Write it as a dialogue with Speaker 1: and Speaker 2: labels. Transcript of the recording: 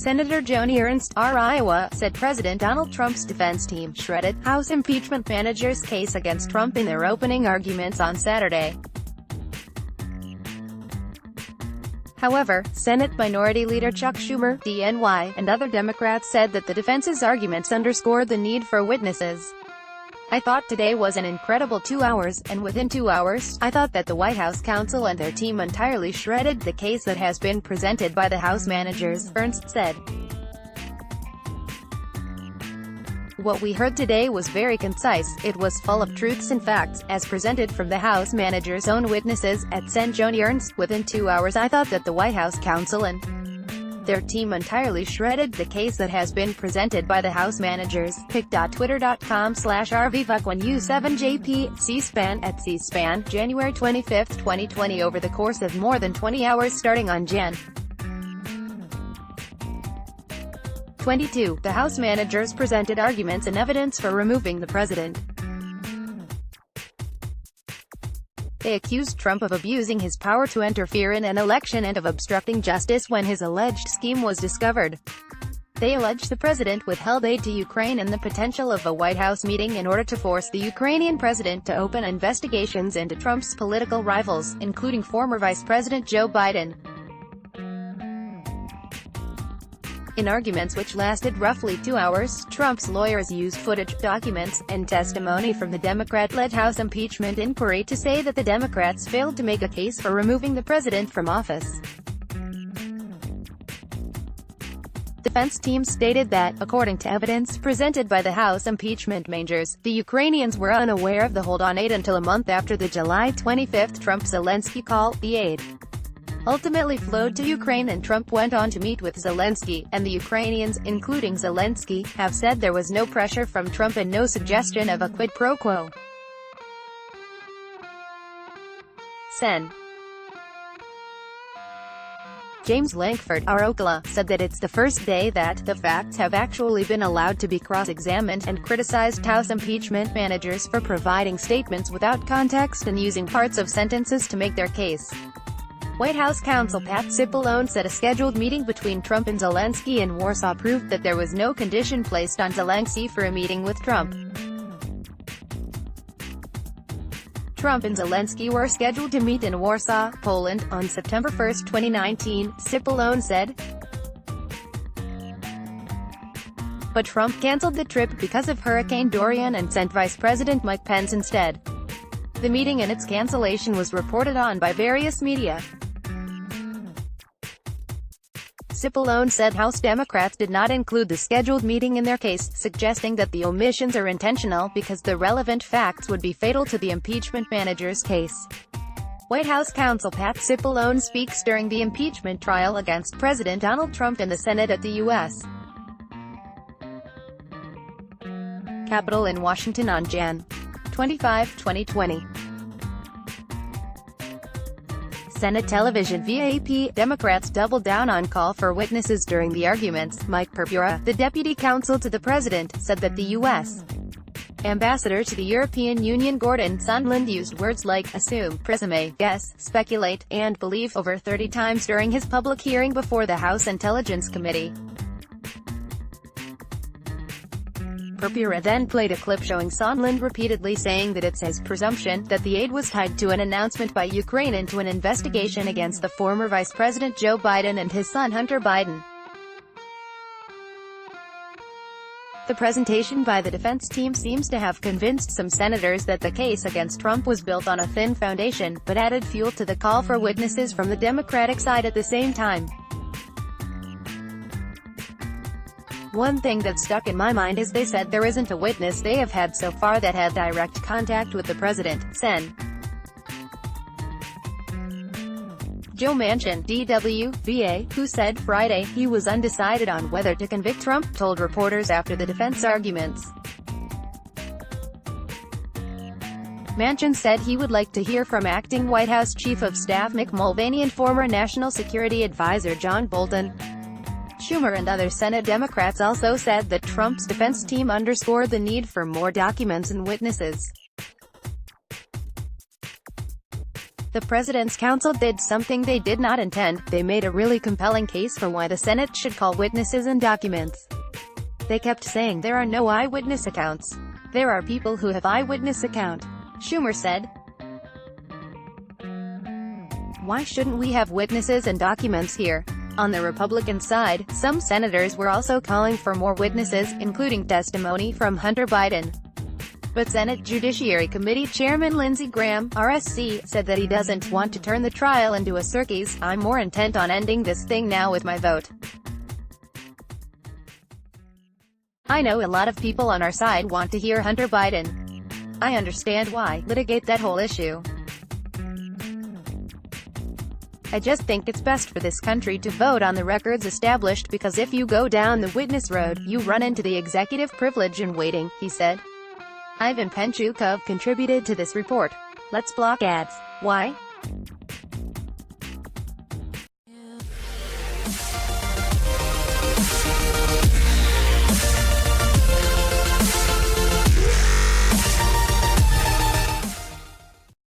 Speaker 1: Senator Joni Ernst, R. Iowa, said President Donald Trump's defense team shredded House impeachment managers' case against Trump in their opening arguments on Saturday. However, Senate Minority Leader Chuck Schumer, D-N.Y., and other Democrats said that the defense's arguments underscored the need for witnesses. "I thought today was an incredible 2 hours, and within 2 hours, I thought that the White House counsel and their team entirely shredded the case that has been presented by the House managers," Ernst said. "What we heard today was very concise, it was full of truths and facts, as presented from the House managers' own witnesses," said Joni Ernst. "Within 2 hours I thought that the White House counsel and their team entirely shredded the case that has been presented by the House managers." pic.twitter.com/RV1U7JP, C-SPAN, C-SPAN, January 25, 2020. Over the course of more than 20 hours starting on Jan. 22, the House managers presented arguments and evidence for removing the president. They accused Trump of abusing his power to interfere in an election and of obstructing justice when his alleged scheme was discovered. They alleged the president withheld aid to Ukraine and the potential of a White House meeting in order to force the Ukrainian president to open investigations into Trump's political rivals, including former Vice President Joe Biden. In arguments which lasted roughly 2 hours, Trump's lawyers used footage, documents, and testimony from the Democrat-led House impeachment inquiry to say that the Democrats failed to make a case for removing the president from office. Defense teams stated that, according to evidence presented by the House impeachment managers, the Ukrainians were unaware of the hold on aid until a month after the July 25 Trump-Zelensky call. The aid ultimately flowed to Ukraine, and Trump went on to meet with Zelensky, and the Ukrainians, including Zelensky, have said there was no pressure from Trump and no suggestion of a quid pro quo. Sen. James Lankford, R. Ocala, said that it's the first day that the facts have actually been allowed to be cross-examined, and criticized House impeachment managers for providing statements without context and using parts of sentences to make their case. White House counsel Pat Cipollone said a scheduled meeting between Trump and Zelensky in Warsaw proved that there was no condition placed on Zelensky for a meeting with Trump. Trump and Zelensky were scheduled to meet in Warsaw, Poland, on September 1, 2019, Cipollone said. But Trump canceled the trip because of Hurricane Dorian and sent Vice President Mike Pence instead. The meeting and its cancellation was reported on by various media. Cipollone said House Democrats did not include the scheduled meeting in their case, suggesting that the omissions are intentional because the relevant facts would be fatal to the impeachment manager's case. White House counsel Pat Cipollone speaks during the impeachment trial against President Donald Trump in the Senate at the U.S. Capitol in Washington on Jan. 25, 2020. Senate television VAP, Democrats doubled down on call for witnesses during the arguments. Mike Purpura, the deputy counsel to the president, said that the U.S. ambassador to the European Union Gordon Sondland used words like assume, presume, guess, speculate, and believe over 30 times during his public hearing before the House Intelligence Committee. Purpura then played a clip showing Sondland repeatedly saying that it's his presumption that the aid was tied to an announcement by Ukraine into an investigation against the former Vice President Joe Biden and his son Hunter Biden. The presentation by the defense team seems to have convinced some senators that the case against Trump was built on a thin foundation, but added fuel to the call for witnesses from the Democratic side at the same time. "One thing that stuck in my mind is they said there isn't a witness they have had so far that had direct contact with the president," Sen. Joe Manchin, DW, who said Friday he was undecided on whether to convict Trump, told reporters after the defense arguments. Manchin said he would like to hear from acting White House Chief of Staff Mick Mulvaney and former National Security Advisor John Bolton. Schumer and other Senate Democrats also said that Trump's defense team underscored the need for more documents and witnesses. The President's counsel did something they did not intend. They made a really compelling case for why the Senate should call witnesses and documents. They kept saying there are no eyewitness accounts. There are people who have eyewitness account. Schumer said. Why shouldn't we have witnesses and documents here? On the Republican side, some senators were also calling for more witnesses, including testimony from Hunter Biden. But Senate Judiciary Committee Chairman Lindsey Graham, RSC, said that he doesn't want to turn the trial into a circus. I'm more intent on ending this thing now with my vote. I know a lot of people on our side want to hear Hunter Biden. I understand why. Litigate that whole issue. I just think it's best for this country to vote on the records established, because if you go down the witness road, you run into the executive privilege in waiting, he said. Ivan Penchukov contributed to this report. Let's block ads. Why?